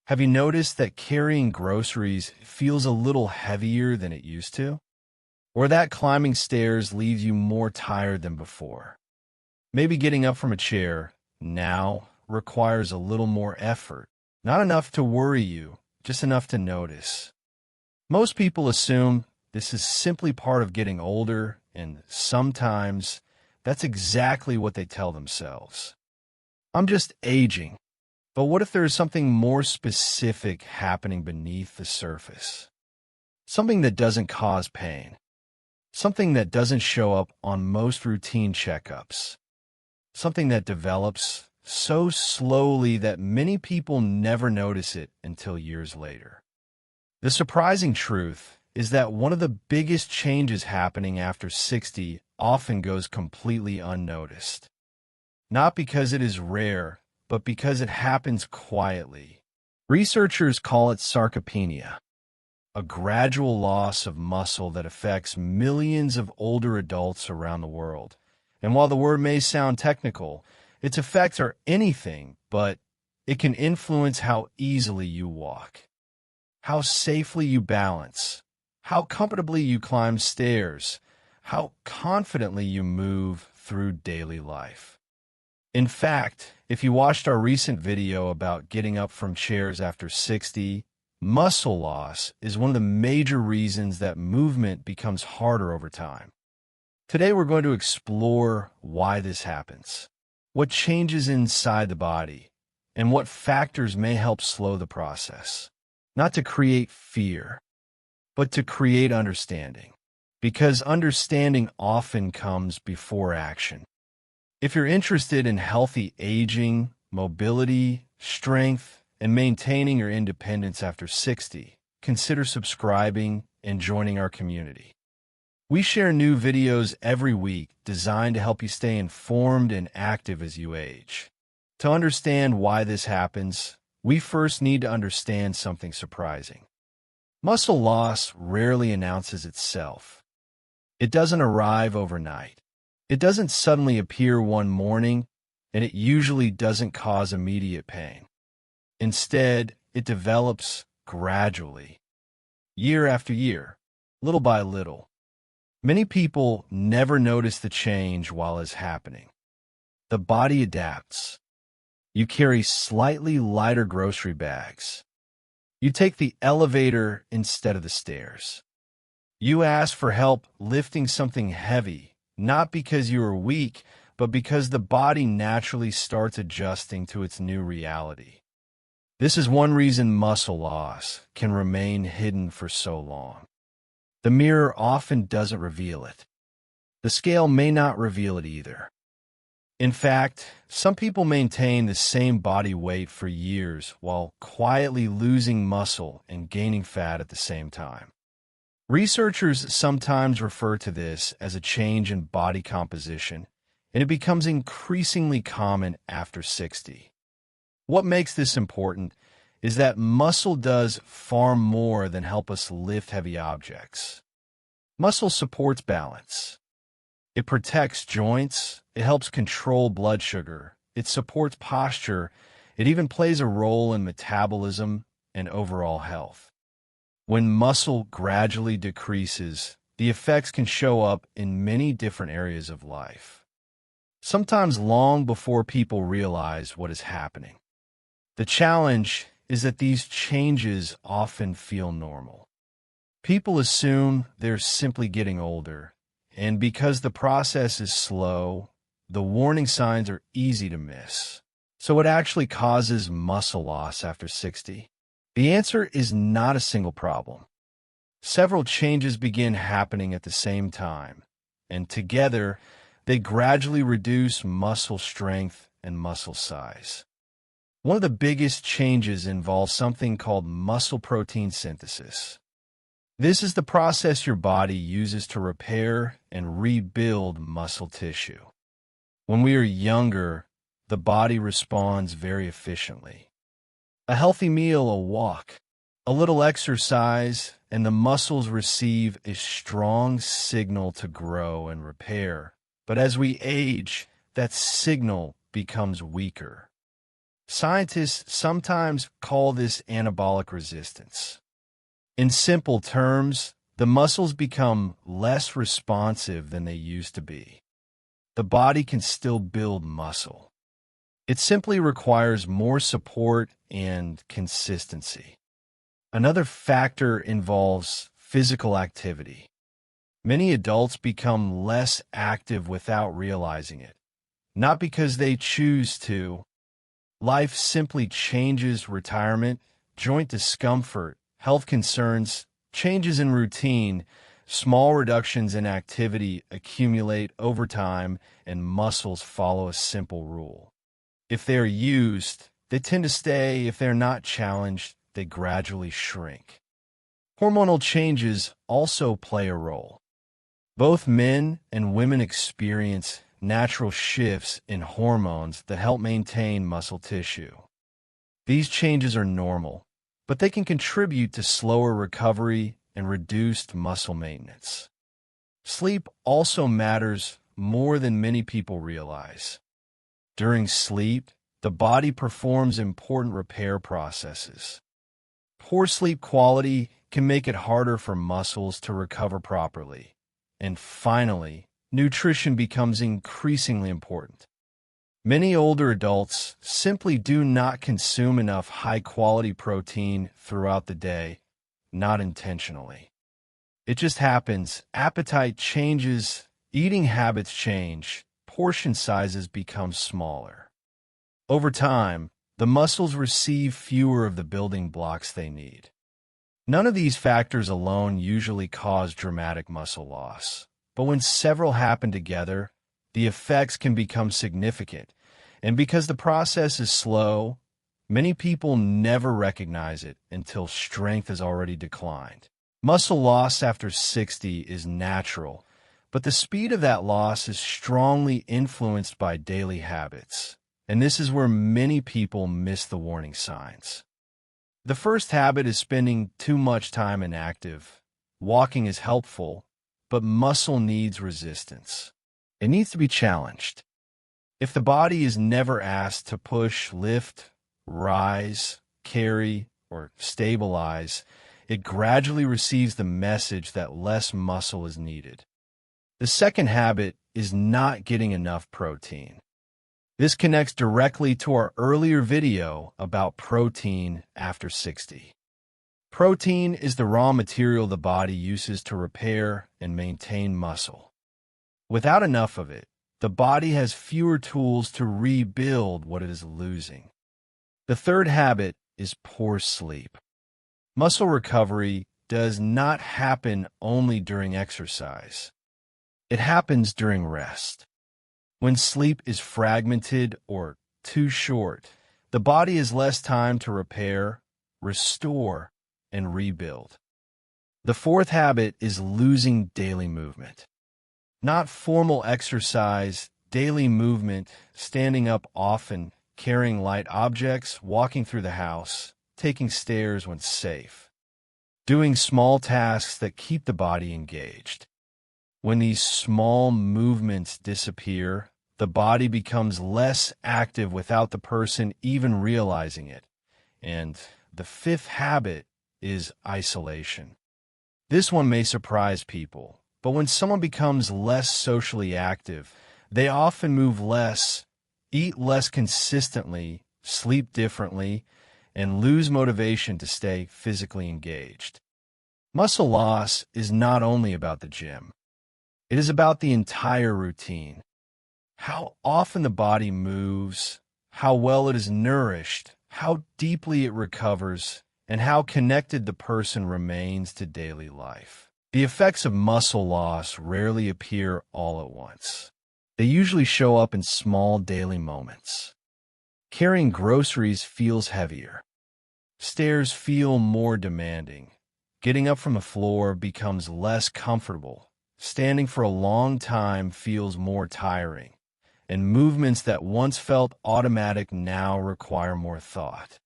Have you noticed that carrying groceries feels a little heavier than it used to? Or that climbing stairs leaves you more tired than before? Maybe getting up from a chair now requires a little more effort. Not enough to worry you, just enough to notice. Most people assume this is simply part of getting older, and sometimes that's exactly what they tell themselves. I'm just aging. But what if there is something more specific happening beneath the surface? Something that doesn't cause pain. Something that doesn't show up on most routine checkups. Something that develops so slowly that many people never notice it until years later. The surprising truth is that one of the biggest changes happening after 60 often goes completely unnoticed. Not because it is rare, but because it happens quietly. Researchers call it sarcopenia, a gradual loss of muscle that affects millions of older adults around the world. And while the word may sound technical, its effects are anything but. It can influence how easily you walk, how safely you balance, how comfortably you climb stairs, how confidently you move through daily life. In fact, if you watched our recent video about getting up from chairs after 60, muscle loss is one of the major reasons that movement becomes harder over time. Today we're going to explore why this happens, what changes inside the body, and what factors may help slow the process. Not to create fear, but to create understanding. Because understanding often comes before action. If you're interested in healthy aging, mobility, strength, and maintaining your independence after 60, consider subscribing and joining our community. We share new videos every week designed to help you stay informed and active as you age. To understand why this happens, we first need to understand something surprising. Muscle loss rarely announces itself. It doesn't arrive overnight. It doesn't suddenly appear one morning, and it usually doesn't cause immediate pain. Instead, it develops gradually, year after year, little by little. Many people never notice the change while it's happening. The body adapts. You carry slightly lighter grocery bags. You take the elevator instead of the stairs. You ask for help lifting something heavy, not because you are weak, but because the body naturally starts adjusting to its new reality. This is one reason muscle loss can remain hidden for so long. The mirror often doesn't reveal it. The scale may not reveal it either. In fact, some people maintain the same body weight for years while quietly losing muscle and gaining fat at the same time. Researchers sometimes refer to this as a change in body composition, and it becomes increasingly common after 60. What makes this important is that muscle does far more than help us lift heavy objects. Muscle supports balance. It protects joints, it helps control blood sugar, it supports posture, it even plays a role in metabolism and overall health. When muscle gradually decreases, the effects can show up in many different areas of life, sometimes long before people realize what is happening. The challenge is that these changes often feel normal. People assume they're simply getting older, and because the process is slow, the warning signs are easy to miss. So what actually causes muscle loss after 60? The answer is not a single problem. Several changes begin happening at the same time, and together they gradually reduce muscle strength and muscle size. One of the biggest changes involves something called muscle protein synthesis. This is the process your body uses to repair and rebuild muscle tissue. When we are younger, the body responds very efficiently. A healthy meal, a walk, a little exercise, and the muscles receive a strong signal to grow and repair. But as we age, that signal becomes weaker. Scientists sometimes call this anabolic resistance. In simple terms, the muscles become less responsive than they used to be. The body can still build muscle. It simply requires more support and consistency. Another factor involves physical activity. Many adults become less active without realizing it, not because they choose to. Life simply changes. Retirement, joint discomfort, health concerns, changes in routine, small reductions in activity accumulate over time, and muscles follow a simple rule. If they are used, they tend to stay. If they're not challenged, they gradually shrink. Hormonal changes also play a role. Both men and women experience natural shifts in hormones that help maintain muscle tissue. These changes are normal, but they can contribute to slower recovery and reduced muscle maintenance. Sleep also matters more than many people realize. During sleep, the body performs important repair processes. Poor sleep quality can make it harder for muscles to recover properly. And finally, nutrition becomes increasingly important. Many older adults simply do not consume enough high-quality protein throughout the day, not intentionally. It just happens. Appetite changes, eating habits change, portion sizes become smaller. Over time, the muscles receive fewer of the building blocks they need. None of these factors alone usually cause dramatic muscle loss, but when several happen together, the effects can become significant. And because the process is slow, many people never recognize it until strength has already declined. Muscle loss after 60 is natural, but the speed of that loss is strongly influenced by daily habits. And this is where many people miss the warning signs. The first habit is spending too much time inactive. Walking is helpful, but muscle needs resistance. It needs to be challenged. If the body is never asked to push, lift, rise, carry, or stabilize, it gradually receives the message that less muscle is needed. The second habit is not getting enough protein. This connects directly to our earlier video about protein after 60. Protein is the raw material the body uses to repair and maintain muscle. Without enough of it, the body has fewer tools to rebuild what it is losing. The third habit is poor sleep. Muscle recovery does not happen only during exercise. It happens during rest. When sleep is fragmented or too short, the body has less time to repair, restore, and rebuild. The fourth habit is losing daily movement. Not formal exercise, daily movement, standing up often, carrying light objects, walking through the house, taking stairs when safe. Doing small tasks that keep the body engaged. When these small movements disappear, the body becomes less active without the person even realizing it. And the fifth habit is isolation. This one may surprise people, but when someone becomes less socially active, they often move less, eat less consistently, sleep differently, and lose motivation to stay physically engaged. Muscle loss is not only about the gym. It is about the entire routine. How often the body moves, how well it is nourished, how deeply it recovers, and how connected the person remains to daily life. The effects of muscle loss rarely appear all at once. They usually show up in small daily moments. Carrying groceries feels heavier. Stairs feel more demanding. Getting up from the floor becomes less comfortable. Standing for a long time feels more tiring. And movements that once felt automatic now require more thought.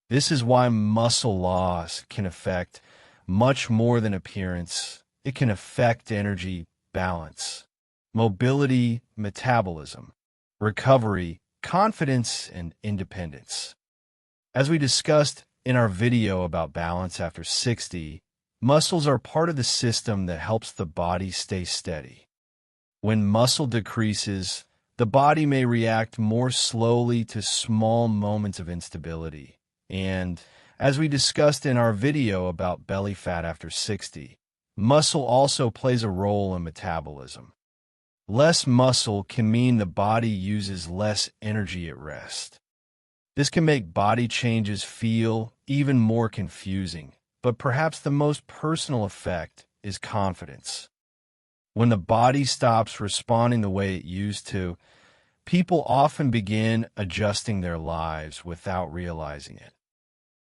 This is why muscle loss can affect much more than appearance. It can affect energy balance, mobility, metabolism, recovery, confidence and independence. As we discussed in our video about balance after 60, muscles are part of the system that helps the body stay steady. When muscle decreases, the body may react more slowly to small moments of instability. And as we discussed in our video about belly fat after 60, muscle also plays a role in metabolism. Less muscle can mean the body uses less energy at rest. This can make body changes feel even more confusing, but perhaps the most personal effect is confidence. When the body stops responding the way it used to, people often begin adjusting their lives without realizing it.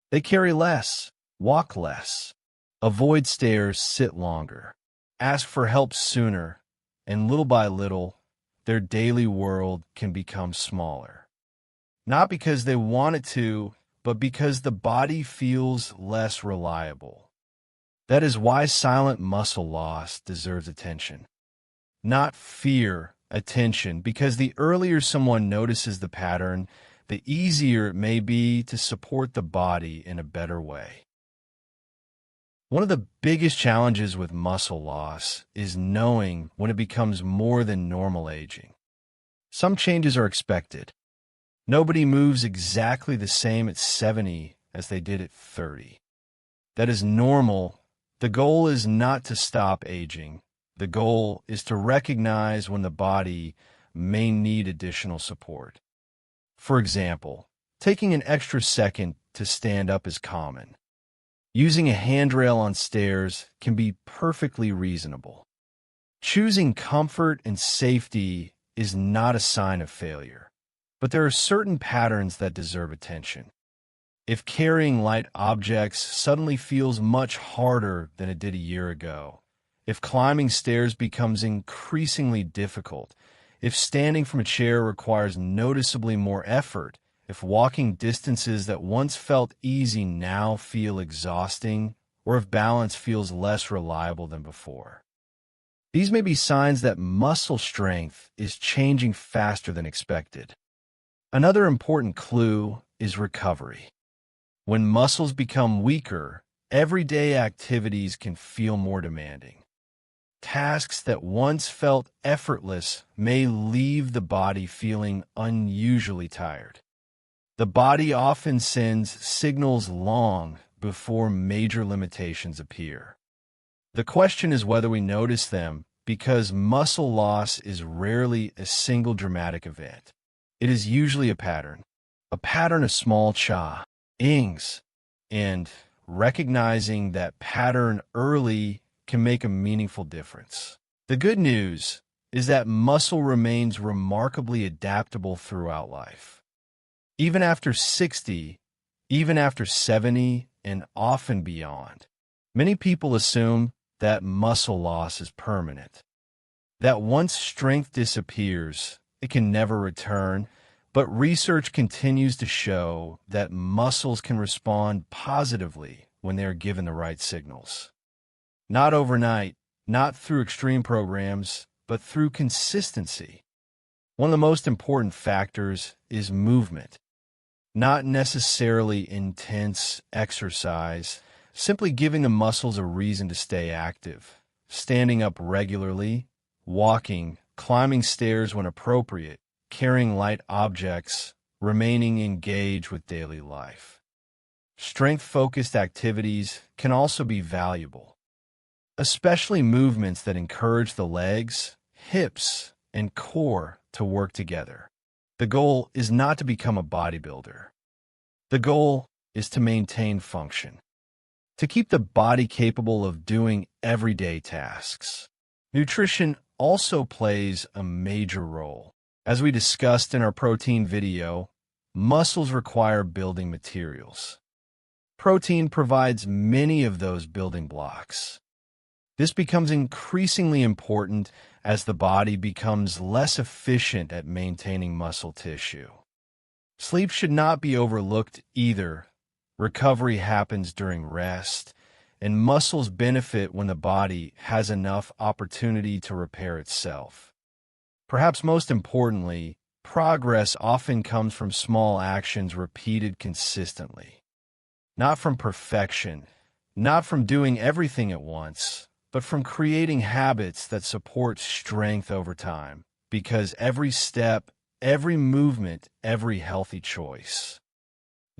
They carry less, walk less, avoid stairs, sit longer, ask for help sooner, and little by little, their daily world can become smaller. Not because they want it to, but because the body feels less reliable. That is why silent muscle loss deserves attention. Not fear, attention, because the earlier someone notices the pattern, the easier it may be to support the body in a better way. One of the biggest challenges with muscle loss is knowing when it becomes more than normal aging. Some changes are expected. Nobody moves exactly the same at 70 as they did at 30. That is normal. The goal is not to stop aging. The goal is to recognize when the body may need additional support. For example, taking an extra second to stand up is common. Using a handrail on stairs can be perfectly reasonable. Choosing comfort and safety is not a sign of failure. But there are certain patterns that deserve attention. If carrying light objects suddenly feels much harder than it did a year ago, if climbing stairs becomes increasingly difficult, if standing from a chair requires noticeably more effort, if walking distances that once felt easy now feel exhausting, or if balance feels less reliable than before. These may be signs that muscle strength is changing faster than expected. Another important clue is recovery. When muscles become weaker, everyday activities can feel more demanding. Tasks that once felt effortless may leave the body feeling unusually tired. The body often sends signals long before major limitations appear. The question is whether we notice them, because muscle loss is rarely a single dramatic event. It is usually a pattern of small ings, and recognizing that pattern early can make a meaningful difference. The good news is that muscle remains remarkably adaptable throughout life. Even after 60, even after 70, and often beyond, many people assume that muscle loss is permanent. That once strength disappears, it can never return, but research continues to show that muscles can respond positively when they are given the right signals. Not overnight, not through extreme programs, but through consistency. One of the most important factors is movement. Not necessarily intense exercise, simply giving the muscles a reason to stay active. Standing up regularly, walking, climbing stairs when appropriate, carrying light objects, remaining engaged with daily life. Strength-focused activities can also be valuable, especially movements that encourage the legs, hips, and core to work together. The goal is not to become a bodybuilder. The goal is to maintain function, to keep the body capable of doing everyday tasks. Nutrition also plays a major role. As we discussed in our protein video, muscles require building materials. Protein provides many of those building blocks. This becomes increasingly important as the body becomes less efficient at maintaining muscle tissue. Sleep should not be overlooked either. Recovery happens during rest, and muscles benefit when the body has enough opportunity to repair itself. Perhaps most importantly, progress often comes from small actions repeated consistently. Not from perfection, not from doing everything at once, but from creating habits that support strength over time. Because every step, every movement, every healthy choice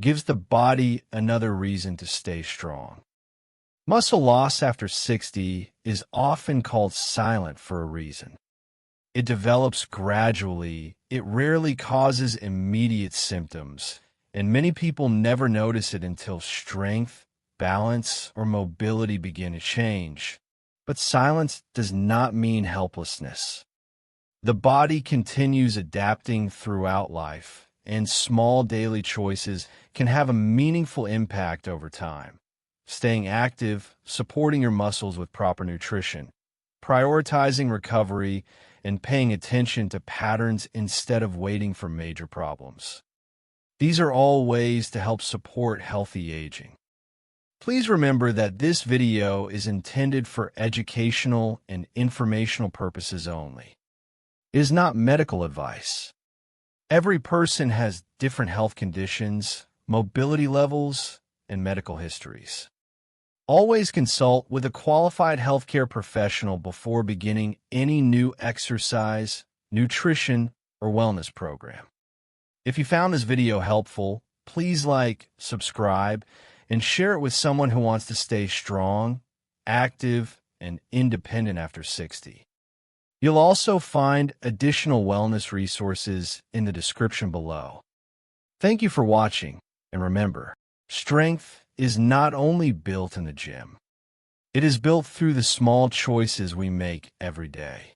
gives the body another reason to stay strong. Muscle loss after 60 is often called silent for a reason. It develops gradually, it rarely causes immediate symptoms, and many people never notice it until strength, balance, or mobility begin to change. But silence does not mean helplessness. The body continues adapting throughout life, and small daily choices can have a meaningful impact over time. Staying active, supporting your muscles with proper nutrition, prioritizing recovery, and paying attention to patterns instead of waiting for major problems. These are all ways to help support healthy aging. Please remember that this video is intended for educational and informational purposes only. It is not medical advice. Every person has different health conditions, mobility levels, and medical histories. Always consult with a qualified healthcare professional before beginning any new exercise, nutrition, or wellness program. If you found this video helpful, please like, subscribe, and share it with someone who wants to stay strong, active, and independent after 60. You'll also find additional wellness resources in the description below. Thank you for watching, and remember, strength is not only built in the gym. It is built through the small choices we make every day.